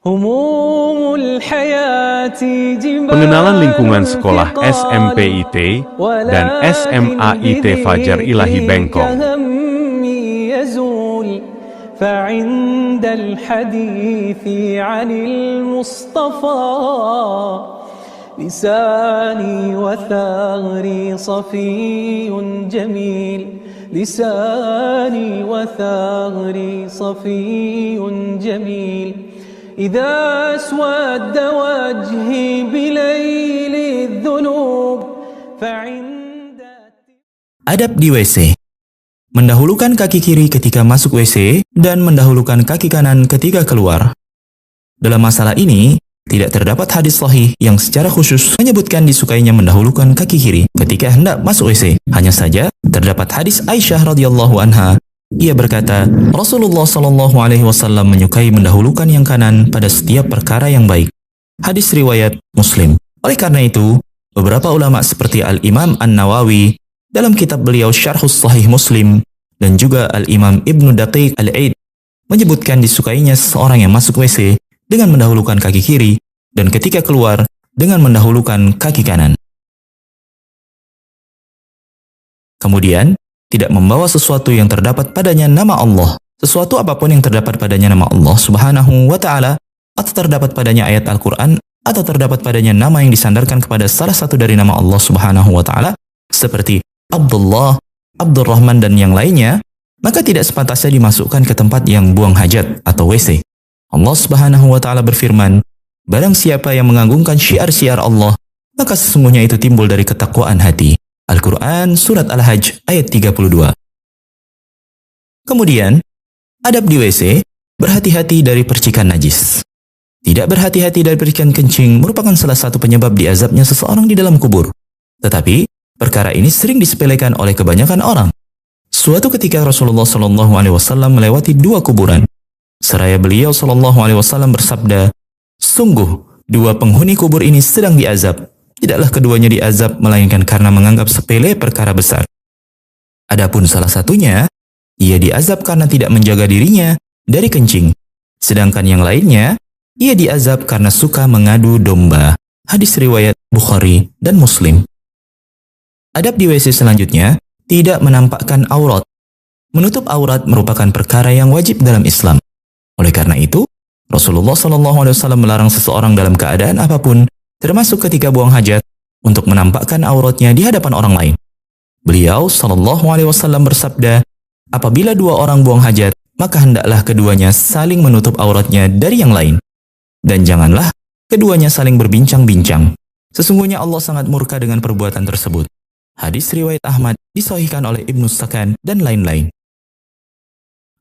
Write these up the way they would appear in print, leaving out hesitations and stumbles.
هموم الحياة جبال Pengenalan lingkungan sekolah SMPIT dan SMAIT Fajar Ilahi Bengkong. فعند الحديث عن المصطفى لساني وثغري صفي جميل لساني وثغري صفي جميل إذا اسود وجهي بليل الذنوب فعند Adab di WC. Mendahulukan kaki kiri ketika masuk WC dan mendahulukan kaki kanan ketika keluar. Dalam masalah ini, tidak terdapat hadis sahih yang secara khusus menyebutkan disukainya mendahulukan kaki kiri ketika hendak masuk WC. Hanya saja, terdapat hadis Aisyah radhiyallahu anha. Ia berkata, Rasulullah shallallahu alaihi wasallam menyukai mendahulukan yang kanan pada setiap perkara yang baik. Hadis riwayat Muslim. Oleh karena itu, beberapa ulama seperti Al-Imam An-Nawawi dalam kitab beliau Syarhus Sahih Muslim dan juga Al-Imam Ibnu Daqiq Al-Aid menyebutkan disukainya seseorang yang masuk WC dengan mendahulukan kaki kiri dan ketika keluar dengan mendahulukan kaki kanan. Kemudian, tidak membawa sesuatu yang terdapat padanya nama Allah. Sesuatu apapun yang terdapat padanya nama Allah Subhanahu wa Ta'ala, atau terdapat padanya ayat Al-Quran, atau terdapat padanya nama yang disandarkan kepada salah satu dari nama Allah Subhanahu wa Ta'ala, seperti Abdullah, Abdurrahman dan yang lainnya, maka tidak sepantasnya dimasukkan ke tempat yang buang hajat atau WC. Allah Subhanahu wa Ta'ala berfirman, barang siapa yang mengagungkan syiar-syiar Allah, maka sesungguhnya itu timbul dari ketakwaan hati. Al-Quran Surat Al-Hajj ayat 32. Kemudian, adab di WC, berhati-hati dari percikan najis. Tidak berhati-hati dari percikan kencing merupakan salah satu penyebab diazabnya seseorang di dalam kubur. Tetapi, perkara ini sering disepelekan oleh kebanyakan orang. Suatu ketika Rasulullah Shallallahu Alaihi Wasallam melewati dua kuburan. Seraya beliau Shallallahu Alaihi Wasallam bersabda, sungguh dua penghuni kubur ini sedang diazab. Tidaklah keduanya diazab melainkan karena menganggap sepele perkara besar. Adapun salah satunya, ia diazab karena tidak menjaga dirinya dari kencing. Sedangkan yang lainnya, ia diazab karena suka mengadu domba. Hadis riwayat Bukhari dan Muslim. Adab di WC selanjutnya, tidak menampakkan aurat. Menutup aurat merupakan perkara yang wajib dalam Islam. Oleh karena itu, Rasulullah SAW melarang seseorang dalam keadaan apapun, termasuk ketika buang hajat, untuk menampakkan auratnya di hadapan orang lain. Beliau SAW bersabda, apabila dua orang buang hajat, maka hendaklah keduanya saling menutup auratnya dari yang lain. Dan janganlah keduanya saling berbincang-bincang. Sesungguhnya Allah sangat murka dengan perbuatan tersebut. Hadis riwayat Ahmad disahihkan oleh Ibnu Sakan dan lain-lain.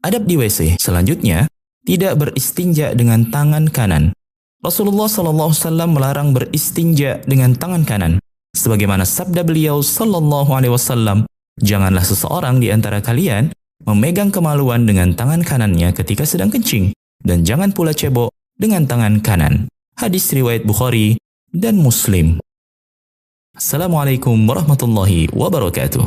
Adab di WC selanjutnya, tidak beristinja dengan tangan kanan. Rasulullah SAW melarang beristinja dengan tangan kanan. Sebagaimana sabda beliau SAW, janganlah seseorang di antara kalian memegang kemaluan dengan tangan kanannya ketika sedang kencing. Dan jangan pula cebok dengan tangan kanan. Hadis riwayat Bukhari dan Muslim. Assalamualaikum warahmatullahi wabarakatuh.